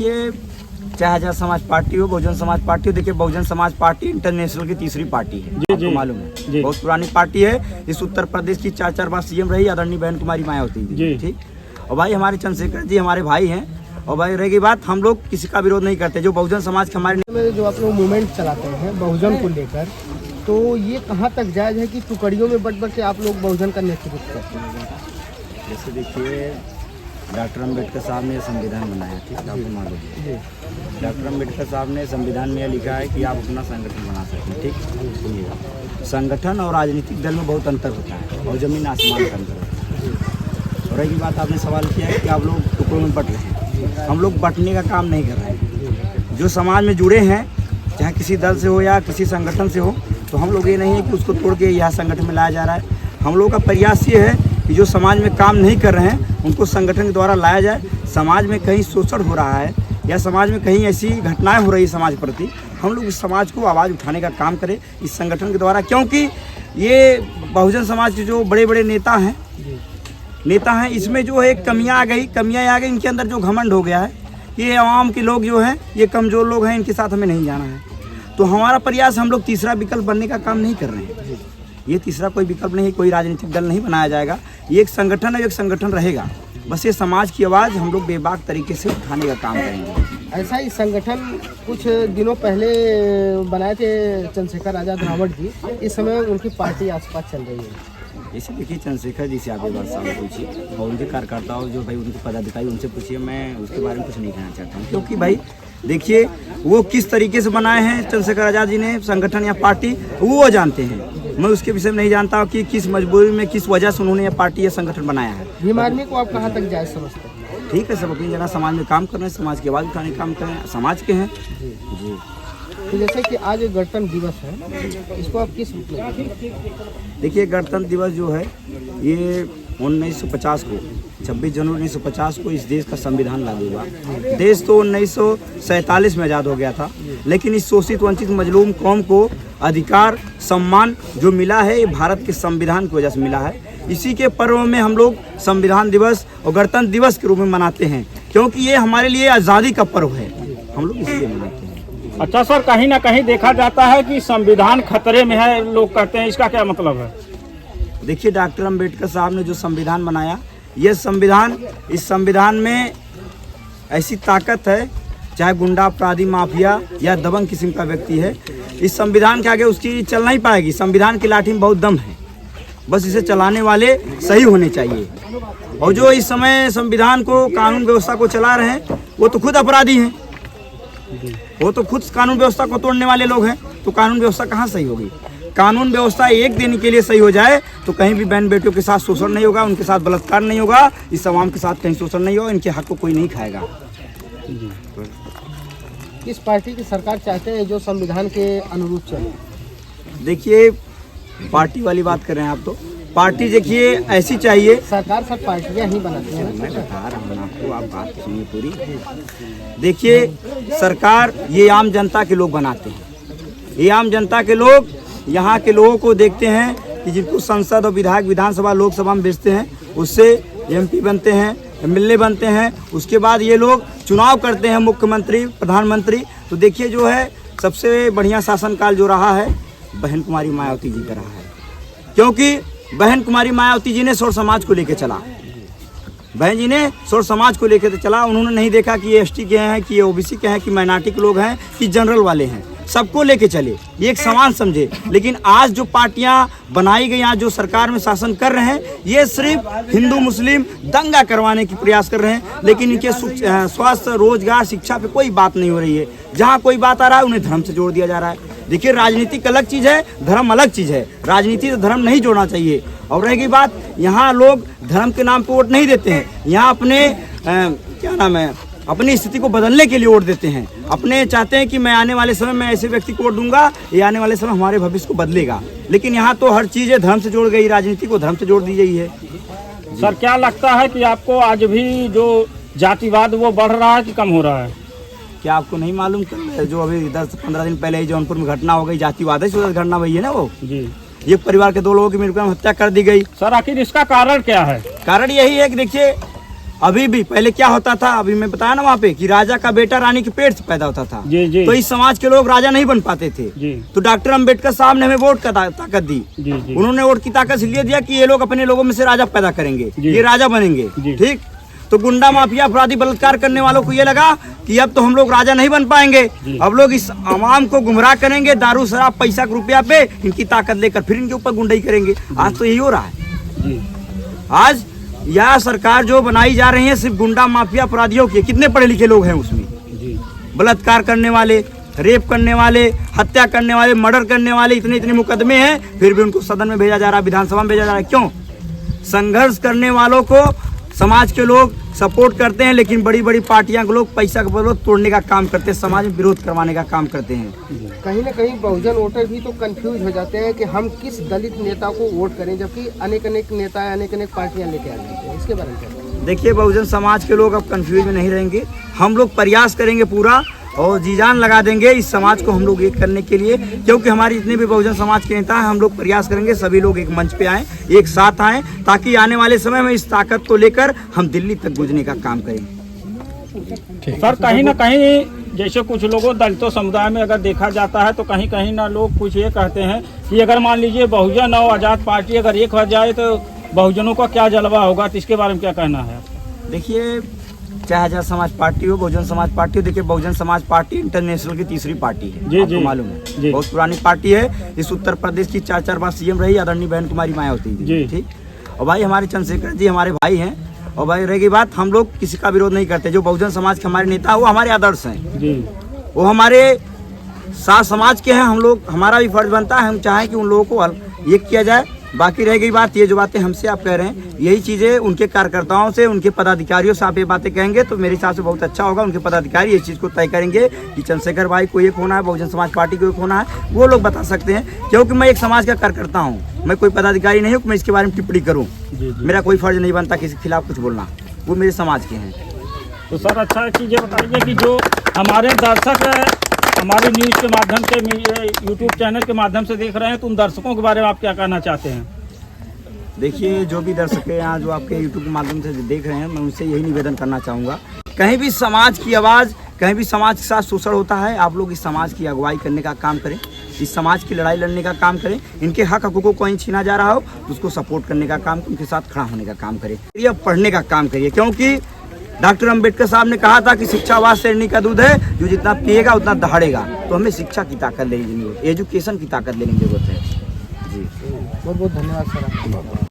ये चाहे आजाद समाज पार्टी हो, बहुजन समाज पार्टी हो, देखिए बहुजन समाज पार्टी इंटरनेशनल की तीसरी पार्टी है, आपको मालूम है, बहुत पुरानी पार्टी है। इस उत्तर प्रदेश की 4 बार सीएम रही आदरणीय बहन कुमारी मायावती जी, ठीक। और भाई हमारे चंद्रशेखर जी हमारे भाई हैं। और भाई रहेगी बात, हम लोग किसी का विरोध नहीं करते। जो बहुजन समाज के हमारे जो आप लोग मूवमेंट चलाते हैं बहुजन को लेकर, तो ये कहाँ तक जायज़ है कि टुकड़ियों में बट के आप लोग बहुजन का नेतृत्व करते हैं? जैसे देखिए डॉक्टर अम्बेडकर साहब ने संविधान बनाया, ठीक है, आपको मालूम है। डॉक्टर अम्बेडकर साहब ने संविधान में यह लिखा है कि आप अपना संगठन बना सकते, ठीक। सुनिएगा, संगठन और राजनीतिक दल में बहुत अंतर होता है और जमीन आसमान का अंतर होता है। और रही बात, आपने सवाल किया है कि आप लोग टुकड़ों में बट रहे हैं। हम लोग बंटने का काम नहीं कर रहे हैं। जो समाज में जुड़े हैं, चाहे किसी दल से हो या किसी संगठन से हो, तो हम लोग ये नहीं है कि उसको तोड़ के यह संगठन में लाया जा रहा है। हम लोगों का प्रयास ये है कि जो समाज में काम नहीं कर रहे हैं उनको संगठन के द्वारा लाया जाए। समाज में कहीं शोषण हो रहा है या समाज में कहीं ऐसी घटनाएं हो रही है समाज प्रति, हम लोग इस समाज को आवाज़ उठाने का काम करें इस संगठन के द्वारा। क्योंकि ये बहुजन समाज के जो बड़े बड़े नेता हैं, इसमें जो है कमियां आ गई। इनके अंदर जो घमंड हो गया है, ये आवाम के लोग जो हैं, ये कमज़ोर लोग हैं, इनके साथ हमें नहीं जाना है। तो हमारा प्रयास, हम लोग तीसरा विकल्प बनने का काम नहीं कर रहे हैं। ये तीसरा कोई विकल्प नहीं, कोई राजनीतिक दल नहीं बनाया जाएगा। ये एक संगठन है, एक संगठन रहेगा। बस ये समाज की आवाज़ हम लोग बेबाक तरीके से उठाने का काम करेंगे। ऐसा ही संगठन कुछ दिनों पहले बनाए थे चंद्रशेखर आजाद रावण जी, इस समय उनकी पार्टी आसपास चल रही है। जैसे देखिए चंद्रशेखर जी से आप एक बार सवाल पूछिए और उनके कार्यकर्ताओं जो भाई उनके पदाधिकारी उनसे पूछिए, मैं उसके बारे में कुछ नहीं कहना चाहता हूँ। क्योंकि भाई देखिए वो किस तरीके से बनाए हैं चंद्रशेखर आजाद जी ने संगठन या पार्टी, वो जानते हैं। मैं उसके विषय में नहीं जानता कि किस मजबूरी में, किस वजह से उन्होंने ये पार्टी या संगठन बनाया है। भीम आर्मी को आप कहाँ तक जायज़ समझते हैं? ठीक है, सब अपनी जगह समाज में काम कर रहे हैं, समाज की आवाज़ उठाने का काम कर रहे हैं, समाज के हैं जी। तो जैसे कि आज गणतंत्र दिवस है, इसको आप किस रूप में? देखिए गणतंत्र दिवस जो है ये 1950 को 26 जनवरी 1950 को इस देश का संविधान लागू हुआ। देश तो 1947 में आज़ाद हो गया था, लेकिन इस शोषित वंचित मजलूम कौम को अधिकार सम्मान जो मिला है ये भारत के संविधान की वजह से मिला है। इसी के पर्व में हम लोग संविधान दिवस और गणतंत्र दिवस के रूप में मनाते हैं, क्योंकि ये हमारे लिए आज़ादी का पर्व है, हम लोग इसलिए मनाते हैं। अच्छा सर, कहीं ना कहीं देखा जाता है कि संविधान खतरे में है, लोग कहते हैं, इसका क्या मतलब है? देखिए डॉक्टर अम्बेडकर साहब ने जो संविधान बनाया, ये संविधान, इस संविधान में ऐसी ताकत है, चाहे गुंडा अपराधी माफिया या दबंग किस्म का व्यक्ति है, इस संविधान के आगे उसकी चल नहीं पाएगी। संविधान की लाठी में बहुत दम है, बस इसे चलाने वाले सही होने चाहिए। और जो इस समय संविधान को, कानून व्यवस्था को चला रहे हैं, वो तो खुद अपराधी हैं, वो तो खुद कानून व्यवस्था को तोड़ने वाले लोग हैं। तो कानून व्यवस्था कहाँ सही होगी? कानून व्यवस्था एक दिन के लिए सही हो जाए तो कहीं भी बहन बेटियों के साथ शोषण नहीं होगा, उनके साथ बलात्कार नहीं होगा, इस आवाम के साथ कहीं शोषण नहीं होगा, इनके हक को कोई नहीं खाएगा। किस पार्टी की सरकार चाहते हैं जो संविधान के अनुरूप चले? देखिए पार्टी वाली बात कर रहे हैं आप, तो पार्टी देखिए ऐसी चाहिए। सरकार सब पार्टियां ही बनाती हैं। मैं बता रहा हूँ आपको, आप बात सुनिए पूरी। देखिए सरकार ये आम जनता के लोग बनाते हैं, ये आम जनता के लोग यहाँ के लोगों को देखते हैं कि जिनको संसद और विधायक विधानसभा लोकसभा में भेजते हैं, उससे एमपी बनते हैं, एमएलए बनते हैं। उसके बाद ये लोग चुनाव करते हैं, मुख्यमंत्री, प्रधानमंत्री। तो देखिए जो है सबसे बढ़िया शासनकाल जो रहा है बहन कुमारी मायावती जी का रहा है, क्योंकि बहन कुमारी मायावती जी ने सौर समाज को लेकर चला। बहन जी ने सौर समाज को लेकर चला। उन्होंने नहीं देखा कि ये एसटी के हैं, कि ये ओबीसी के हैं, कि माइनॉरिटी के लोग हैं, कि जनरल वाले हैं, सबको लेके चले, ये एक समान समझे। लेकिन आज जो पार्टियां बनाई गई, आज जो सरकार में शासन कर रहे हैं, ये सिर्फ हिंदू मुस्लिम दंगा करवाने की प्रयास कर रहे हैं। लेकिन इनके स्वास्थ्य, रोजगार, शिक्षा पे कोई बात नहीं हो रही है। जहाँ कोई बात आ रहा है उन्हें धर्म से जोड़ दिया जा रहा है। देखिए राजनीतिक अलग चीज़ है, धर्म अलग चीज़ है। राजनीति से धर्म नहीं जोड़ना चाहिए। और रहेगी बात, यहाँ लोग धर्म के नाम पर वोट नहीं देते हैं, यहाँ अपने क्या नाम है, अपनी स्थिति को बदलने के लिए वोट देते हैं। अपने चाहते हैं कि मैं आने वाले समय में ऐसे व्यक्ति को वोट दूंगा, ये आने वाले समय हमारे भविष्य को बदलेगा। लेकिन यहाँ तो हर चीज़ धर्म से जोड़ गई, राजनीति को धर्म से जोड़ दी गई है। सर क्या लगता है कि आपको आज भी जो जातिवाद वो बढ़ रहा है कि कम हो रहा है? क्या आपको नहीं मालूम, कल जो अभी 10-15 दिन पहले जौनपुर में घटना हो गई, जातिवाद से घटना हुई है ना, वो जी, ये परिवार के 2 लोगों की मृत्यु में हत्या कर दी गई। सर आखिर इसका कारण क्या है? कारण यही है कि देखिए अभी भी पहले क्या होता था, अभी मैं बताया ना वहाँ पे कि राजा का बेटा रानी के पेट से पैदा होता था। जी जी तो इस समाज के लोग राजा नहीं बन पाते थे। जी तो डॉक्टर अंबेडकर साहब ने हमें वोट का ताकत दी। जी जी उन्होंने वोट की ताकत इसलिए दिया कि ये लोग अपने लोगों में से राजा पैदा करेंगे, जी। ये राजा बनेंगे। जी। ठीक, तो गुंडा माफिया अपराधी बलात्कार करने वालों को ये लगा कि अब तो हम लोग राजा नहीं बन पाएंगे, जी। अब लोग इस आवाम को गुमराह करेंगे, दारू शराब पैसा रुपया पे इनकी ताकत लेकर फिर इनके ऊपर गुंडाई करेंगे। आज तो यही हो रहा है। जी आज यह सरकार जो बनाई जा रही है सिर्फ गुंडा माफिया अपराधियों की। कितने पढ़े लिखे लोग हैं उसमें? जी बलात्कार करने वाले, रेप करने वाले, हत्या करने वाले, मर्डर करने वाले, इतने इतने मुकदमे हैं, फिर भी उनको सदन में भेजा जा रहा है, विधानसभा में भेजा जा रहा है। क्यों? संघर्ष करने वालों को समाज के लोग सपोर्ट करते हैं, लेकिन बड़ी बड़ी पार्टियां के लोग पैसा के बदौलत तोड़ने का काम करते हैं, समाज में विरोध करवाने का काम करते हैं। कहीं ना कहीं बहुजन वोटर भी तो कंफ्यूज हो जाते हैं कि हम किस दलित नेता को वोट करें, जबकि अनेक अनेक नेता अनेक अनेक पार्टियां लेके आ जाते हैं। इसके बारे में क्या? देखिए, बहुजन समाज के लोग अब कंफ्यूज में नहीं रहेंगे। हम लोग प्रयास करेंगे पूरा और जी जान लगा देंगे इस समाज को हम लोग एक करने के लिए, क्योंकि हमारे जितने भी बहुजन समाज के नेता हैं, हम लोग प्रयास करेंगे सभी लोग एक मंच पे आएं, एक साथ आएं, ताकि आने वाले समय में इस ताकत को लेकर हम दिल्ली तक गुजरने का काम करें। सर, कहीं ना कहीं जैसे कुछ लोगों दलितों समुदाय में अगर देखा जाता है तो कहीं कहीं ना लोग कुछ ये कहते हैं कि अगर मान लीजिए बहुजन और आज़ाद पार्टी अगर एक हो जाए तो बहुजनों का क्या जलवा होगा, तो इसके बारे में क्या कहना है? देखिए, चाहे आजाद समाज पार्टी हो, बहुजन समाज पार्टी हो, देखिए बहुजन समाज पार्टी इंटरनेशनल की तीसरी पार्टी है। जी, आपको जी, मालूम जी। है, बहुत पुरानी पार्टी है। इस उत्तर प्रदेश की 4 बार सीएम रही आदरणीय बहन कुमारी मायावती जी। जी। ठीक, और भाई हमारे चंद्रशेखर जी हमारे भाई हैं। और भाई रहेगी बात, हम लोग किसी का विरोध नहीं करते। जो बहुजन समाज के हमारे नेता वो हमारे आदर्श हैं, जी वो हमारे साथ समाज के हैं। हम लोग, हमारा भी फर्ज बनता है हम चाहें कि उन लोगों को ये किया जाए। बाकी रह गई बात, ये जो बातें हमसे आप कह रहे हैं, यही चीज़ें उनके कार्यकर्ताओं से, उनके पदाधिकारियों से आप ये बातें कहेंगे तो मेरे हिसाब से बहुत अच्छा होगा। उनके पदाधिकारी इस चीज़ को तय करेंगे कि चंद्रशेखर भाई को एक होना है, बहुजन समाज पार्टी को एक होना है, वो लोग बता सकते हैं। क्योंकि मैं एक समाज का कार्यकर्ता हूँ, मैं कोई पदाधिकारी नहीं हूँ कि मैं इसके बारे में टिप्पणी करूँ। जी जी। मेरा कोई फर्ज नहीं बनता किसी के खिलाफ कुछ बोलना, वो मेरे समाज के हैं। तो सर, अच्छा एक चीज़ ये बताइए कि जो हमारे दर्शक हमारे न्यूज़ के माध्यम से, यूट्यूब चैनल के माध्यम से देख रहे हैं, तो उन दर्शकों के बारे में आप क्या कहना चाहते हैं? देखिए, जो भी दर्शक हैं यहाँ जो आपके यूट्यूब के माध्यम से देख रहे हैं, मैं उनसे यही निवेदन करना चाहूँगा, कहीं भी समाज की आवाज़, कहीं भी समाज के साथ शोषण होता है, आप लोग इस समाज की अगुवाई करने का काम करें, इस समाज की लड़ाई लड़ने का काम करें। इनके हक हकूक़ों को कहीं छीना जा रहा हो तो उसको सपोर्ट करने का काम, उनके साथ खड़ा होने का काम करें, ये पढ़ने का काम करिए। क्योंकि डॉक्टर अंबेडकर साहब ने कहा था कि शिक्षा वास शेरनी का दूध है, जो जितना पिएगा उतना दहाड़ेगा। तो हमें शिक्षा की ताकत लेने की जरूरत, एजुकेशन की ताकत लेने की जरूरत है। जी, बहुत बहुत धन्यवाद सर।